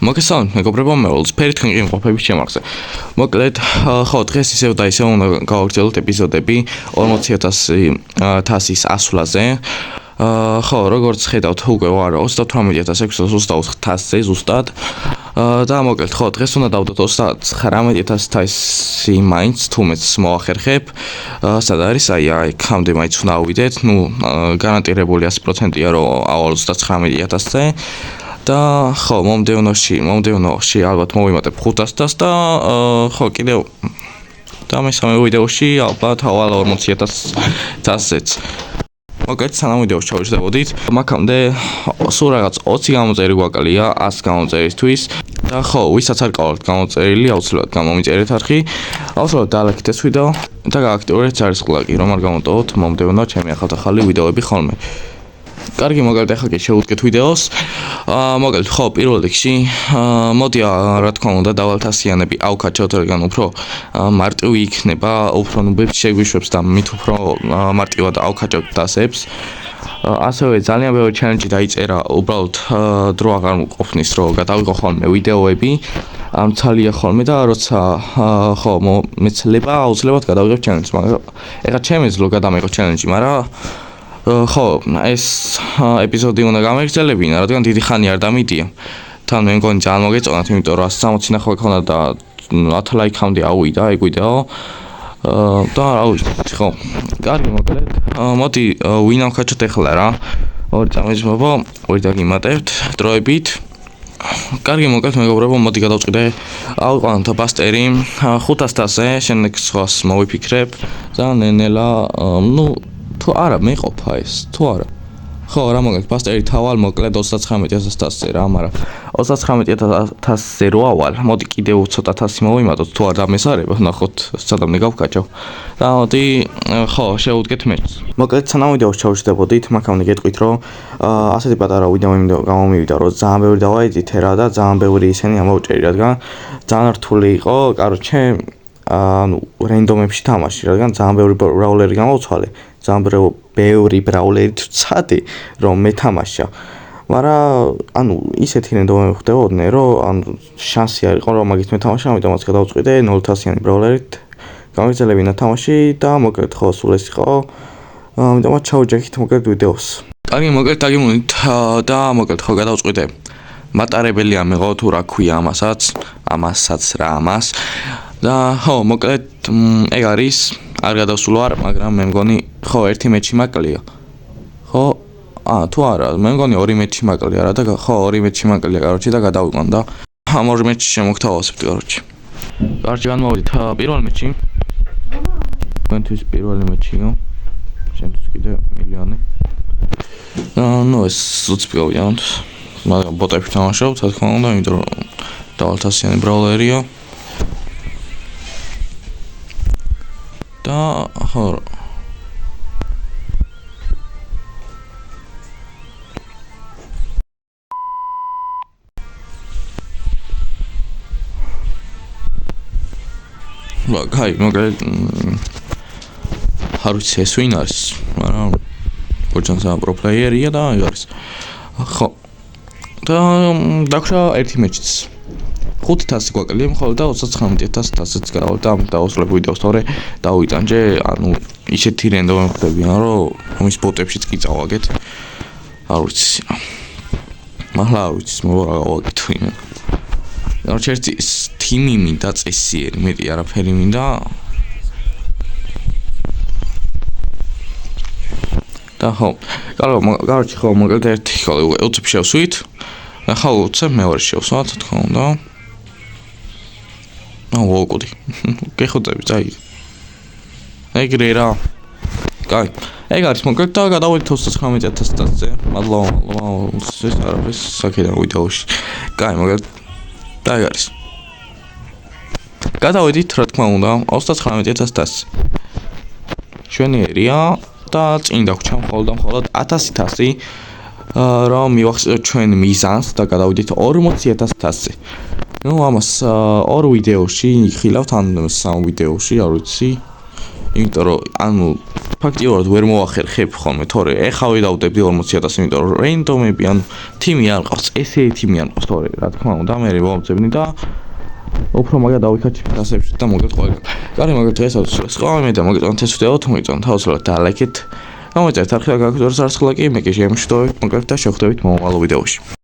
მოგესალმებით მეგობრებო, მე ოლწფერი თქვენ იმყოფებით ჩემარხზე. მოკლედ, ხო, დღეს ისევ და ისევ უნდა გავაგრძელოთ ეპიზოდები 40000 თასის ასვლაზე. ხო, როგორც ხედავთ, უკვე ვარ 38624 თასზე ზუსტად. და მოკლედ, ხო, დღეს უნდა დავდოთ 39000 თასი მაინც თუმეც მოახერხებ. სად არის? აი, აქამდე მაინც უნდა ავიდეთ. გარანტირებული 100%-ია რომ ავალ 39000-ზე. და ხო, მომდევნოში ალბათ მოვიმატებ 500-ს და ხო, კიდევ და მესამე ვიდეოში ალბათ ავალ 40000 თასზეც. მოკლედ, სანამ ვიდეოს ჩავიშვებოდით, მაგამდე სულ რაღაც 20 გამოწერი გვაკლია 100 გამოწერისთვის და ხო, ვისაც არ ყავთ გამოწერილი, აუცილებლად გამომიწერეთ არხი. აუცილებლად დაალაიქეთ ეს ვიდეო და გააქტიურეთ ჯარისყლაკი, რომ არ გამოტოვოთ მომდევნო ჩემი ახალ ვიდეოები ხოლმე. კარგი, მოკლედ ახლა კი შევუდგეთ ვიდეოს. მოკლედ, ხო, პირველ რიგში, მოდი რა თქმა უნდა დავალთასიანები ავკაჩოთ, რადგან უფრო მარტივი იქნება, უფრო ნუბებს შეგვიშვებს და მით უფრო მარტივად ავკაჩოთ დასებს. ასევე ძალიან ბევრი ჩელენჯი დაიწერა, უბრალოდ დრო აღარ მყოფნის, რომ გადავიღო ხოლმე ვიდეოები. მცალია ხოლმე და როცა ხო, მეცლება აუცილებლად გადავიღებ ჩელენჯს, მაგრამ ეხლა შემეძლო გადამიღო ჩელენჯი, მაგრამ ხო, ეს ეპიზოდი უნდა გამეგრძელებინა, რადგან დიდი ხანი არ დამიდია. თან მე მგონი ძალიან მოგეწონათ, იმიტომ რომ 160 ნახვა ქონდა და 10 ლაიქამდე ავიდა ეგ ვიდეო. და რა ვიცი, ხო. კარგი, მოკლედ. მოდი ვინ ავკაჩოთ ახლა რა. ორი წამიძმობო, ორი დაგიმატებთ დროებით. კარგი, მოკლედ მეგობრებო, მოდი გადავწყვიტე. ავიყვანოთ პასტერი 500-ზე, შემდეგ სხვას მოვიფიქრებ. ძალიან ნელა, თუ არა მეყოფა ეს, თუ არა. ხო, რა მოკლედ პასტერი თავალ მოკლედ 39000 თასზე რა, მაგრამ 39000 თასზე რო ავალ, მოდი კიდევ ცოტა თასი მოვიმატოთ, თუ არ დამესარება, ნახოთ, სადამდე გავკაჩავ. და მოდი, ხო, შევუდგეთ მეც. მოკლედ სანამ ვიდეოს ჩავშდებოდით, მაგამდე გეტყვით, რომ ასეთი პატარა ვიდეო გამომივიდა, რომ ძალიან ბევრი დავაედიტე რა და ძალიან ბევრი ისინი ამოვჭერი, რადგან ძალიან რთული იყო, კაროჩე, რენდომებში თამაში, რადგან ძალიან ბევრი ბრაულერი გამოვცვალე. ძალიან ბევრი ბრაულერი ვცადე, რომ მეთამაშა. მაგრამ ისეთი რენდომები ხდებოდნენ, რომ შანსი არ იყო, რომ მაგით მეთამაშა, ამიტომაც გადავწყვიტე 0-თასიანი ბრაულერით გამიგრძელებინა თამაში და მოკლედ ხო, სულ ეს იყო. ამიტომაც ჩავჯექით მოკლედ ვიდეოს. კარგი, მოკლედ დაგიმონით და მოკლედ ხო გადავწყვიტე. მატარებელი ამეღო თუ რა ქვია ამასაც რა ამას. და ხო, მოკლედ ეგ არის, არ გადავსულ ვარ, მაგრამ მე მგონი ხო, ერთი მეჩი მაკლია. ხო, თუ არა, მე მგონი ორი მეჩი მაკლია რა და ხო, ორი მეჩი მაკლია, კაროჩე და გადავიყვან და ამ ორ მეჩში შემოგთავაზებთ, კაროჩე. კარგი, განმოვიდით პირველ მეჩში. თქვენთვის პირველი მეჩიო. შენთვის კიდე მილიონი. ეს უცბია, მაგრამ ბოტებში თამაშობ, რა თქმა უნდა, იმიტომ რომ დავალთასიანი ბრაულერია. და ხო კაი, მოკლედ არ ვიცი ეს ვინ არის, მაგრამ გოჯანსა პროპლეიერია და ეგ არის. ხო. და დაგვრჩა ერთი მეჩიც. 500 გვაკლია, მხოლოდ და 39000 თასიც გავალ და დავუსრულებ ვიდეოს თორე დავიტანჯე, ისეთი რენდომები ხდებიან, რომ ამის ბოტებშიც კი წავაგეთ. არ ვიცი. მართლა არ ვიცი, მოვარ გავაკეთო იმენ. ერთ თიმი მინდა წესიერი, მეტი არაფერი მინდა. და ხო, კაროჩე ხო, მოკლედ ერთი ხო, 20 შევსვით. ახლა 20 მეორე შევსვათ, რა თქმა უნდა. ვოკუდი. გეხოწები, წაი. ეგრე რა. კაი. ეგ არის მოკლედ და გადავიდეთ 39000 თასზე. მადლობა, ეს არაფერს საკეთე ვიდეოში. კაი, მოკლედ და ეგ არის. გადავიდით, რა თქმა უნდა, 39000 თასზე. შვენიერია და წინ დაგვჭა მხოლოდ 1000 თასი. რომ მივახსენოთ ჩვენ მიზანს და გადავიდით 40000 თასზე. ამას ორ ვიდეოში ხილავთ, ან სამ ვიდეოში, არ ვიცი. იმიტომ რომ ანუ ფაქტიურად ვერ მოახერხებ ხოლმე თორე ეხავე დავდებდი 40,000 იმიტომ რომ რენდომები ანუ თიმი არ ყავს ესე თიმი არ ყავს თორე რა თქმა უნდა მე მოვამძებნი და უფრო მაგა დავიქაჩი დასებში და მოგეთ ყველგან. კარი მაგათ დღესაც სხვა მე და მოგეწონთ ეს ვიდეო თუ მოგეწონთ თავისუფლად და ლაიქეთ. გამოიწერთ არხი და გაგვიწერთ არცხლა კი მე კი შემშვიდობებით მოგეთ და შევხვდებით მომავალ ვიდეოში.